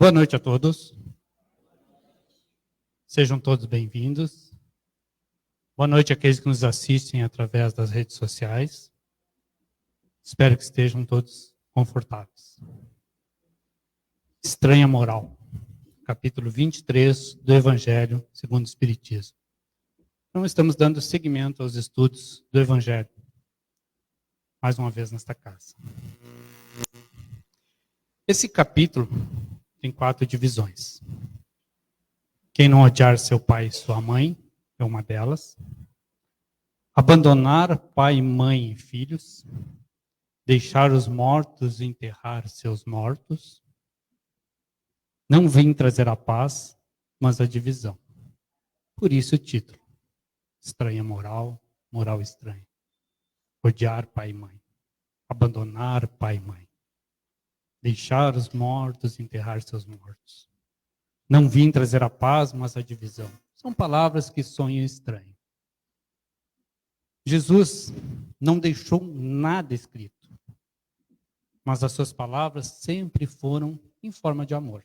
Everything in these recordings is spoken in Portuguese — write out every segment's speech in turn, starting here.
Boa noite a todos. Sejam todos bem-vindos. Boa noite àqueles que nos assistem através das redes sociais. Espero que estejam todos confortáveis. Estranha moral. Capítulo 23 do Evangelho segundo o Espiritismo. Então, estamos dando seguimento aos estudos do Evangelho. Mais uma vez nesta casa. Esse capítulo tem 4 divisões. Quem não odiar seu pai e sua mãe é uma delas. Abandonar pai, mãe e filhos. Deixar os mortos e enterrar seus mortos. Não vim trazer a paz, mas a divisão. Por isso o título. Estranha moral, moral estranha. Odiar pai e mãe. Abandonar pai e mãe. Deixar os mortos e enterrar seus mortos. Não vim trazer a paz, mas a divisão. São palavras que sonham estranho. Jesus não deixou nada escrito, mas as suas palavras sempre foram em forma de amor.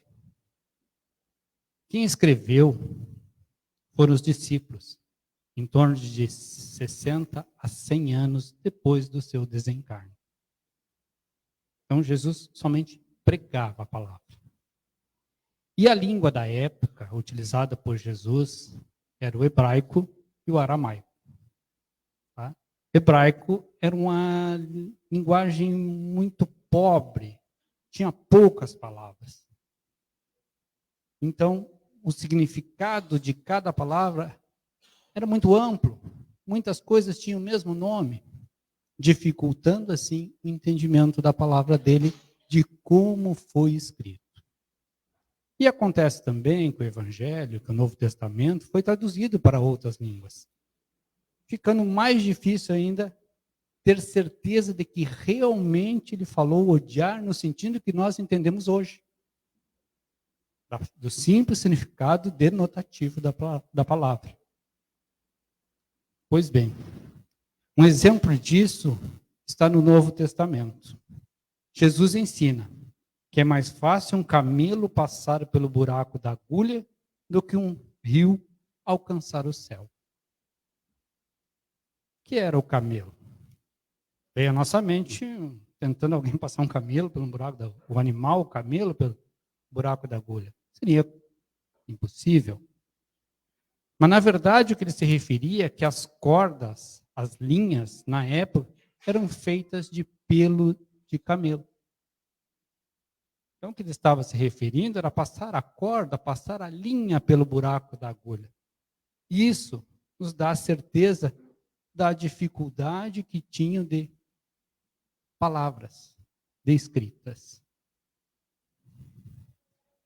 Quem escreveu foram os discípulos, em torno de 60 a 100 anos depois do seu desencarne. Então, Jesus somente pregava a palavra. E a língua da época, utilizada por Jesus, era o hebraico e o aramaico. Tá? Hebraico era uma linguagem muito pobre, tinha poucas palavras. Então, o significado de cada palavra era muito amplo. Muitas coisas tinham o mesmo nome, dificultando assim o entendimento da palavra dele, de como foi escrito. E acontece também com o Evangelho, que o Novo Testamento foi traduzido para outras línguas, ficando mais difícil ainda ter certeza de que realmente ele falou odiar no sentido que nós entendemos hoje, do simples significado denotativo da palavra. Pois bem, um exemplo disso está no Novo Testamento. Jesus ensina que é mais fácil um camelo passar pelo buraco da agulha do que um rio alcançar o céu. O que era o camelo? Veio à nossa mente tentando alguém passar um camelo pelo buraco da agulha, o animal, o camelo, pelo buraco da agulha. Seria impossível. Mas, na verdade, o que ele se referia é que as cordas, as linhas, na época, eram feitas de pelo de camelo. Então, o que ele estava se referindo era passar a corda, passar a linha pelo buraco da agulha. Isso nos dá a certeza da dificuldade que tinham de palavras, de escritas.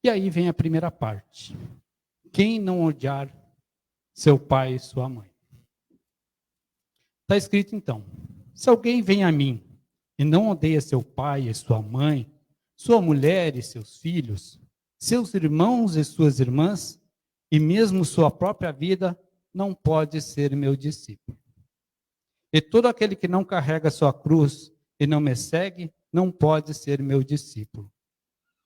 E aí vem a primeira parte. Quem não odiar seu pai e sua mãe? Está escrito então, se alguém vem a mim e não odeia seu pai e sua mãe, sua mulher e seus filhos, seus irmãos e suas irmãs, e mesmo sua própria vida, não pode ser meu discípulo. E todo aquele que não carrega sua cruz e não me segue, não pode ser meu discípulo.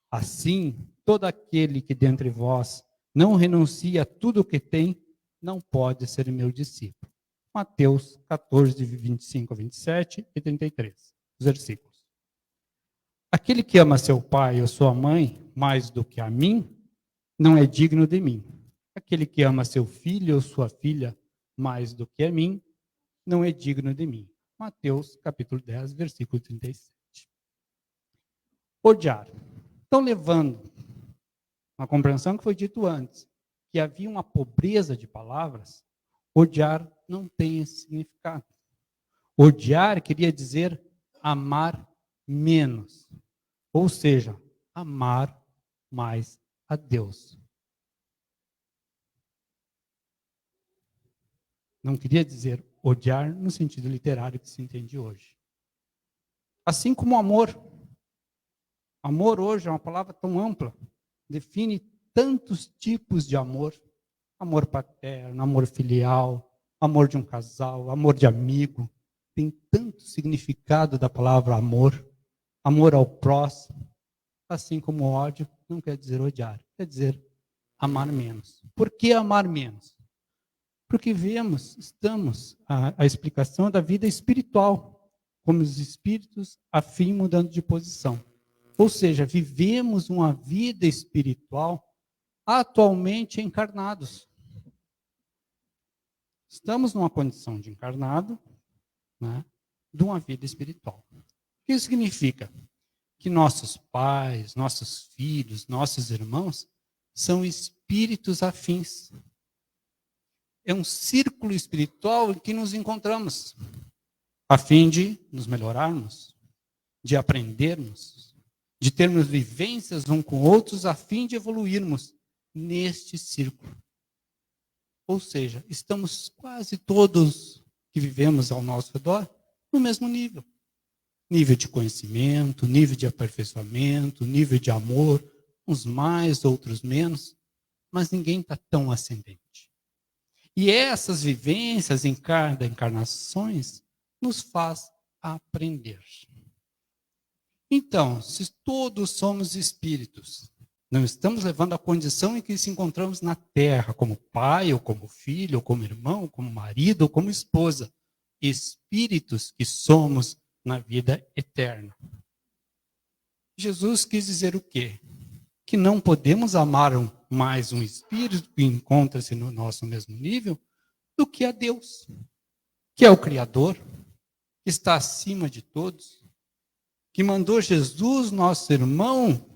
Assim, todo aquele que dentre vós não renuncia a tudo o que tem, não pode ser meu discípulo. Mateus 14, 25 a 27 e 33, os versículos. Aquele que ama seu pai ou sua mãe mais do que a mim, não é digno de mim. Aquele que ama seu filho ou sua filha mais do que a mim, não é digno de mim. Mateus capítulo 10, versículo 37. Odiar. Então, levando uma compreensão que foi dito antes, que havia uma pobreza de palavras, odiar não tem esse significado. Odiar queria dizer amar menos. Ou seja, amar mais a Deus. Não queria dizer odiar no sentido literário que se entende hoje. Assim como amor. Amor hoje é uma palavra tão ampla, define tantos tipos de amor. Amor paterno, amor filial, amor de um casal, amor de amigo. Tem tanto significado da palavra amor. Amor ao próximo. assim como ódio não quer dizer odiar, quer dizer amar menos. Por que amar menos? Porque estamos a explicação da vida espiritual, como os espíritos afim mudando de posição. Ou seja, vivemos uma vida espiritual atualmente encarnados. Estamos numa condição de encarnado, né, de uma vida espiritual. O que isso significa? Que nossos pais, nossos filhos, nossos irmãos são espíritos afins. É um círculo espiritual em que nos encontramos, a fim de nos melhorarmos, de aprendermos, de termos vivências uns com outros, a fim de evoluirmos neste círculo. Ou seja, estamos quase todos que vivemos ao nosso redor no mesmo nível. Nível de conhecimento, nível de aperfeiçoamento, nível de amor, uns mais, outros menos, mas ninguém está tão ascendente. E essas vivências em cada encarnações nos faz aprender. Então, se todos somos espíritos, não estamos levando a condição em que se encontramos na Terra, como pai, ou como filho, ou como irmão, ou como marido, ou como esposa. Espíritos que somos na vida eterna. Jesus quis dizer o quê? Que não podemos amar mais um espírito que encontra-se no nosso mesmo nível do que a Deus, que é o Criador, que está acima de todos, que mandou Jesus, nosso irmão,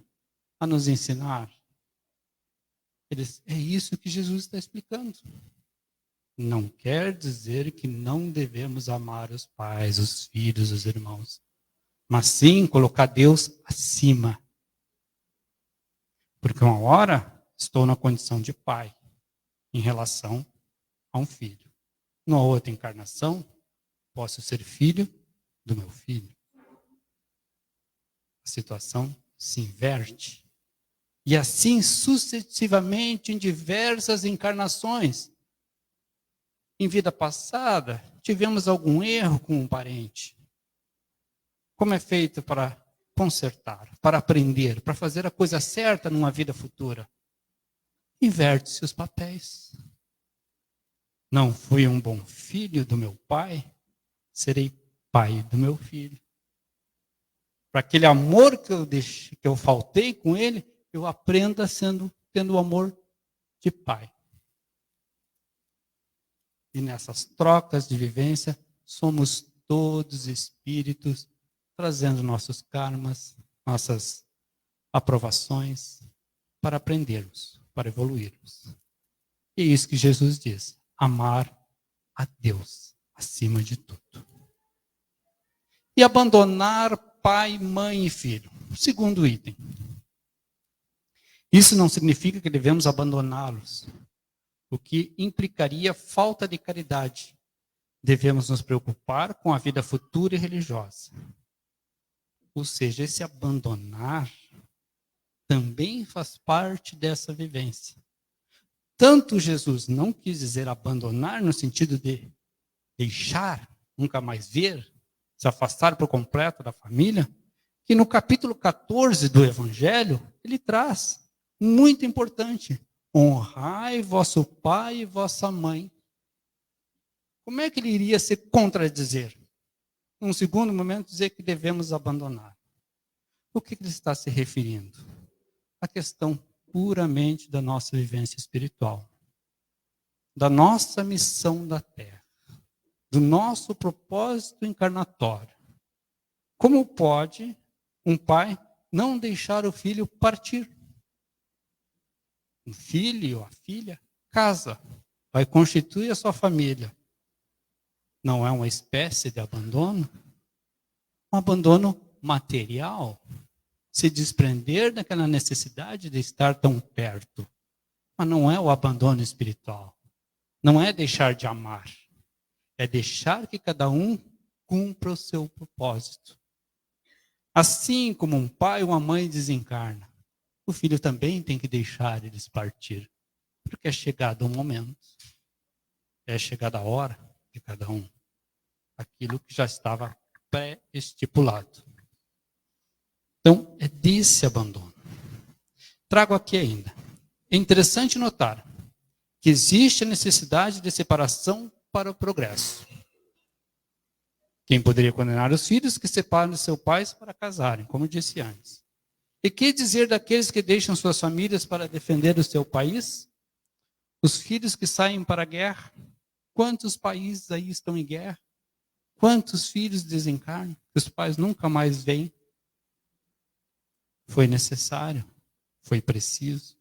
a nos ensinar. É isso que Jesus está explicando. Não quer dizer que não devemos amar os pais, os filhos, os irmãos, mas sim colocar Deus acima. Porque uma hora estou na condição de pai em relação a um filho. Numa outra encarnação, posso ser filho do meu filho. A situação se inverte. E assim sucessivamente em diversas encarnações. Em vida passada, tivemos algum erro com um parente. Como é feito para consertar, para aprender, para fazer a coisa certa numa vida futura? Inverte-se os papéis. Não fui um bom filho do meu pai, serei pai do meu filho. Para aquele amor que eu faltei com ele, eu aprenda tendo o amor de pai. E nessas trocas de vivência, somos todos espíritos, trazendo nossos karmas, nossas aprovações, para aprendermos, para evoluirmos. E é isso que Jesus diz: amar a Deus acima de tudo. E abandonar pai, mãe e filho. Segundo item. Isso não significa que devemos abandoná-los, o que implicaria falta de caridade. Devemos nos preocupar com a vida futura e religiosa. Ou seja, esse abandonar também faz parte dessa vivência. Tanto Jesus não quis dizer abandonar no sentido de deixar, nunca mais ver, se afastar por completo da família, que no capítulo 14 do Evangelho, ele traz, muito importante, honrai vosso pai e vossa mãe. Como é que ele iria se contradizer? Num segundo momento, dizer que devemos abandonar. O que ele está se referindo? A questão puramente da nossa vivência espiritual, da nossa missão da Terra, do nosso propósito encarnatório. Como pode um pai não deixar o filho partir? Um filho ou a filha casa, vai constituir a sua família. Não é uma espécie de abandono? Um abandono material. Se desprender daquela necessidade de estar tão perto. Mas não é o abandono espiritual. Não é deixar de amar. É deixar que cada um cumpra o seu propósito. Assim como um pai ou uma mãe desencarna, o filho também tem que deixar eles partir. Porque é chegado o momento. É chegada a hora de cada um. Aquilo que já estava pré-estipulado. Então, é desse abandono. Trago aqui ainda. É interessante notar que existe a necessidade de separação para o progresso. Quem poderia condenar os filhos que separam de seus pais para casarem, como disse antes? E que dizer daqueles que deixam suas famílias para defender o seu país? Os filhos que saem para a guerra? Quantos países aí estão em guerra? Quantos filhos desencarnam? Que os pais nunca mais veem? Foi necessário, foi preciso.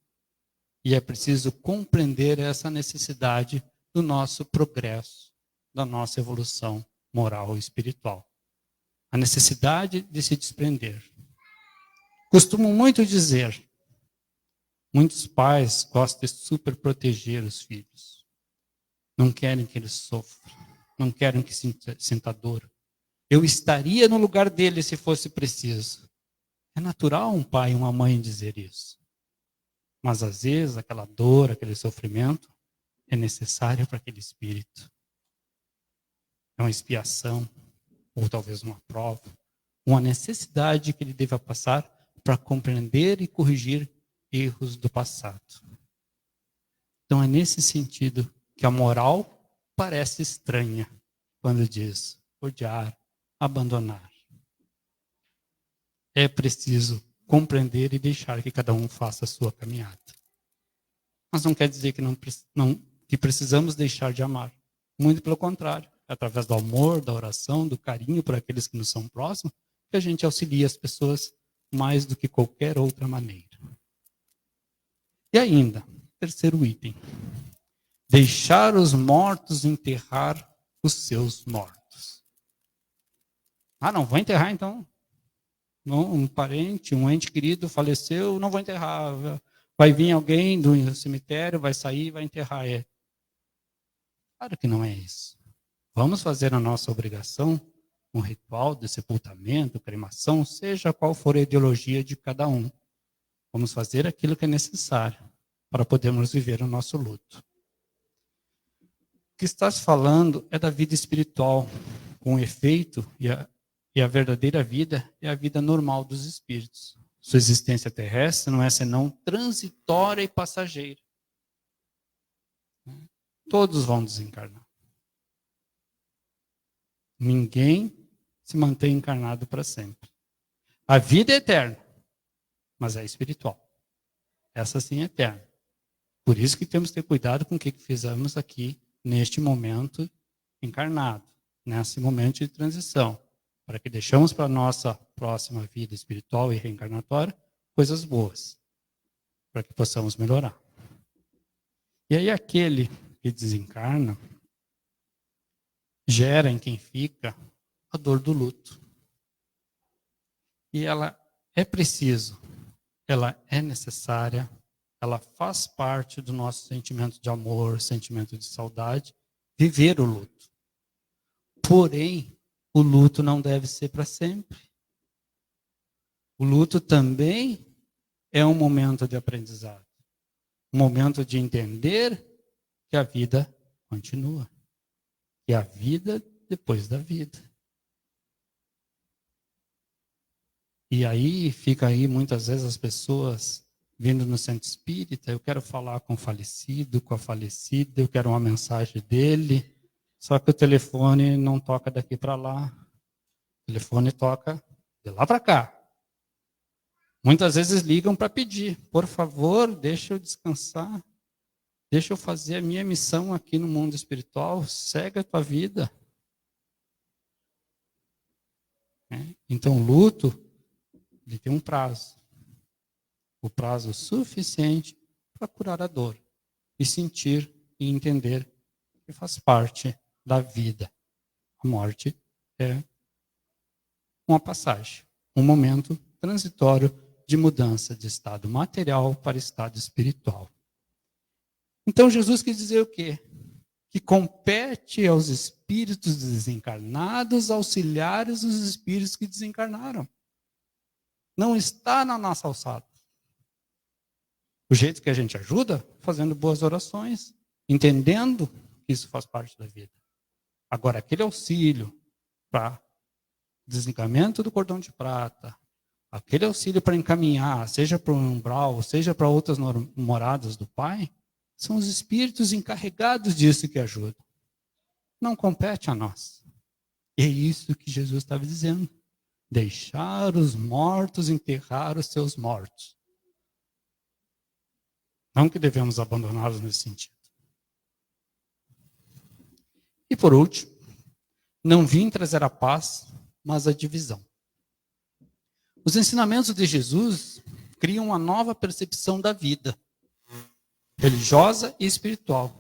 E é preciso compreender essa necessidade do nosso progresso, da nossa evolução moral e espiritual. A necessidade de se desprender. Costumo muito dizer, muitos pais gostam de super proteger os filhos. Não querem que eles sofram, não querem que sinta dor. Eu estaria no lugar dele se fosse preciso. É natural um pai e uma mãe dizer isso. Mas às vezes aquela dor, aquele sofrimento é necessário para aquele espírito. É uma expiação, ou talvez uma prova, uma necessidade que ele deva passar para compreender e corrigir erros do passado. Então é nesse sentido que a moral parece estranha quando diz odiar, abandonar. É preciso compreender e deixar que cada um faça a sua caminhada. Mas não quer dizer que precisamos deixar de amar. Muito pelo contrário. É através do amor, da oração, do carinho por aqueles que nos são próximos, que a gente auxilia as pessoas mais do que qualquer outra maneira. E ainda, terceiro item. Deixar os mortos enterrar os seus mortos. Ah, não vou enterrar então. Um parente, um ente querido faleceu, não vou enterrar. Vai vir alguém do cemitério, vai sair, vai enterrar ele. Claro que não é isso. Vamos fazer a nossa obrigação, um ritual de sepultamento, cremação, seja qual for a ideologia de cada um. Vamos fazer aquilo que é necessário para podermos viver o nosso luto. O que estás falando é da vida espiritual, com efeito, e a verdadeira vida é a vida normal dos espíritos. Sua existência terrestre não é senão transitória e passageira. Todos vão desencarnar. Ninguém se mantém encarnado para sempre. A vida é eterna, mas é espiritual. Essa sim é eterna. Por isso que temos que ter cuidado com o que fizemos aqui neste momento encarnado, nesse momento de transição, para que deixamos para a nossa próxima vida espiritual e reencarnatória coisas boas, para que possamos melhorar. E aí aquele que desencarna gera em quem fica a dor do luto. E ela é preciso, ela é necessária, ela faz parte do nosso sentimento de amor, sentimento de saudade, viver o luto. Porém, o luto não deve ser para sempre. O luto também é um momento de aprendizado, um momento de entender que a vida continua. E a vida depois da vida. E aí fica aí muitas vezes as pessoas vindo no centro espírita, eu quero falar com o falecido, com a falecida, eu quero uma mensagem dele, só que o telefone não toca daqui para lá. O telefone toca de lá para cá. Muitas vezes ligam para pedir, por favor, deixa eu descansar. Deixa eu fazer a minha missão aqui no mundo espiritual, segue a tua vida. Então, o luto, ele tem um prazo. O prazo suficiente para curar a dor. E sentir e entender que faz parte da vida. A morte é uma passagem, um momento transitório de mudança de estado material para estado espiritual. Então Jesus quis dizer o quê? Que compete aos espíritos desencarnados auxiliar os espíritos que desencarnaram. Não está na nossa alçada. O jeito que a gente ajuda, fazendo boas orações, entendendo que isso faz parte da vida. Agora, aquele auxílio para desligamento do cordão de prata, aquele auxílio para encaminhar, seja para o umbral, seja para outras moradas do Pai, são os espíritos encarregados disso que ajudam. Não compete a nós. E é isso que Jesus estava dizendo. Deixar os mortos enterrar os seus mortos. Não que devemos abandoná-los nesse sentido. E por último, não vim trazer a paz, mas a divisão. Os ensinamentos de Jesus criam uma nova percepção da vida, religiosa e espiritual,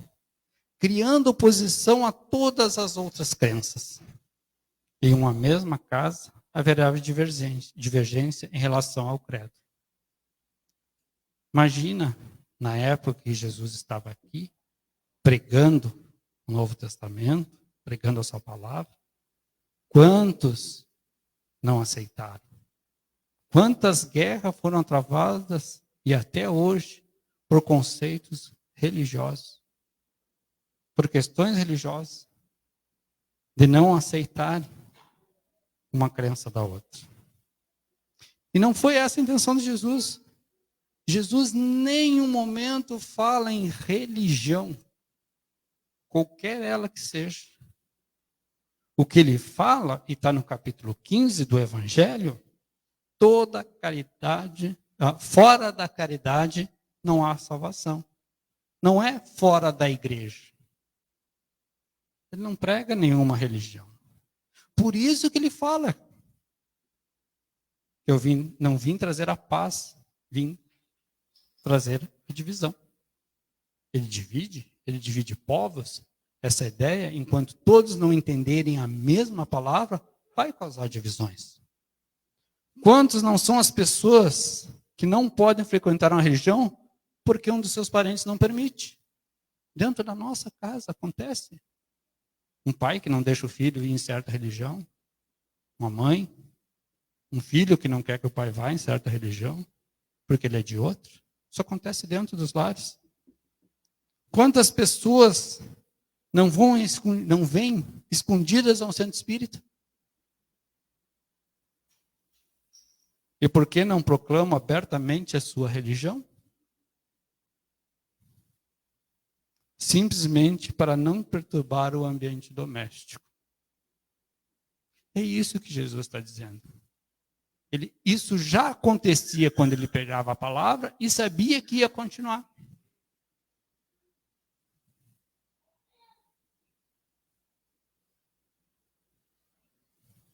criando oposição a todas as outras crenças. Em uma mesma casa, haverá divergência em relação ao credo. Imagina, na época que Jesus estava aqui, pregando o Novo Testamento, pregando a sua palavra, quantos não aceitaram? Quantas guerras foram travadas e até hoje por conceitos religiosos, por questões religiosas, de não aceitar uma crença da outra. E não foi essa a intenção de Jesus. Jesus em nenhum momento fala em religião, qualquer ela que seja. O que ele fala, e está no capítulo 15 do Evangelho, toda caridade, fora da caridade não há salvação. Não é fora da igreja. Ele não prega nenhuma religião. Por isso que ele fala. Não vim trazer a paz, vim trazer a divisão. Ele divide povos. Essa ideia, enquanto todos não entenderem a mesma palavra, vai causar divisões. Quantos não são as pessoas que não podem frequentar uma religião porque um dos seus parentes não permite? Dentro da nossa casa acontece. Um pai que não deixa o filho ir em certa religião, uma mãe, um filho que não quer que o pai vá em certa religião porque ele é de outra. Isso acontece dentro dos lares. Quantas pessoas não vêm escondidas ao centro espírita? E por que não proclamam abertamente a sua religião? Simplesmente para não perturbar o ambiente doméstico. É isso que Jesus está dizendo. Isso já acontecia quando ele pegava a palavra e sabia que ia continuar.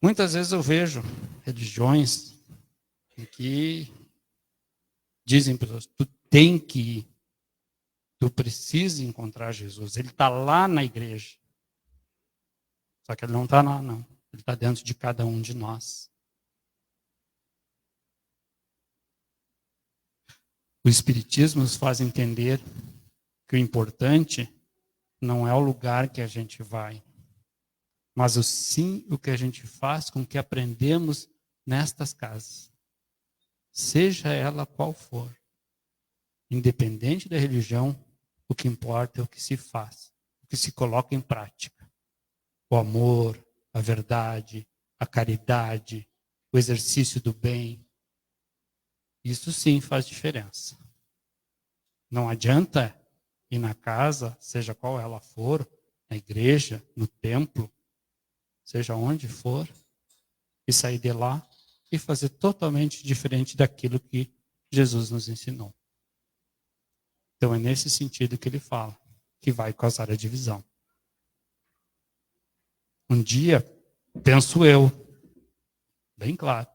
Muitas vezes eu vejo religiões em que dizem para pessoas, tu tem que ir, tu precisa encontrar Jesus. Ele está lá na igreja. Só que ele não está lá, não. Ele está dentro de cada um de nós. O Espiritismo nos faz entender que o importante não é o lugar que a gente vai, mas sim o que a gente faz com o que aprendemos nestas casas. Seja ela qual for. Independente da religião, o que importa é o que se faz, o que se coloca em prática. O amor, a verdade, a caridade, o exercício do bem. Isso sim faz diferença. Não adianta ir na casa, seja qual ela for, na igreja, no templo, seja onde for, e sair de lá e fazer totalmente diferente daquilo que Jesus nos ensinou. Então é nesse sentido que ele fala, que vai causar a divisão. Um dia, penso eu, bem claro,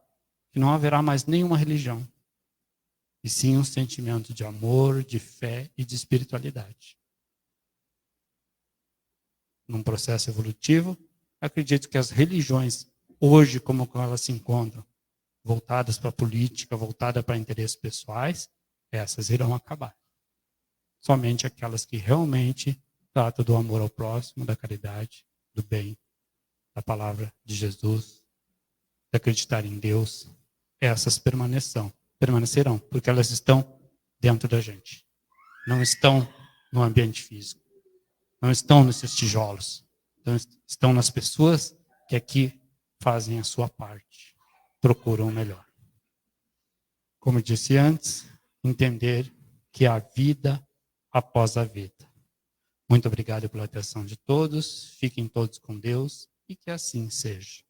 que não haverá mais nenhuma religião, e sim um sentimento de amor, de fé e de espiritualidade. Num processo evolutivo, acredito que as religiões, hoje como elas se encontram, voltadas para a política, voltadas para interesses pessoais, essas irão acabar. Somente aquelas que realmente tratam do amor ao próximo, da caridade, do bem, da palavra de Jesus, de acreditar em Deus, essas permanecerão, porque elas estão dentro da gente. Não estão no ambiente físico. Não estão nesses tijolos. Estão nas pessoas que aqui fazem a sua parte. Procuram o melhor. como disse antes, entender que há vida após a vida. Muito obrigado pela atenção de todos. Fiquem todos com Deus e que assim seja.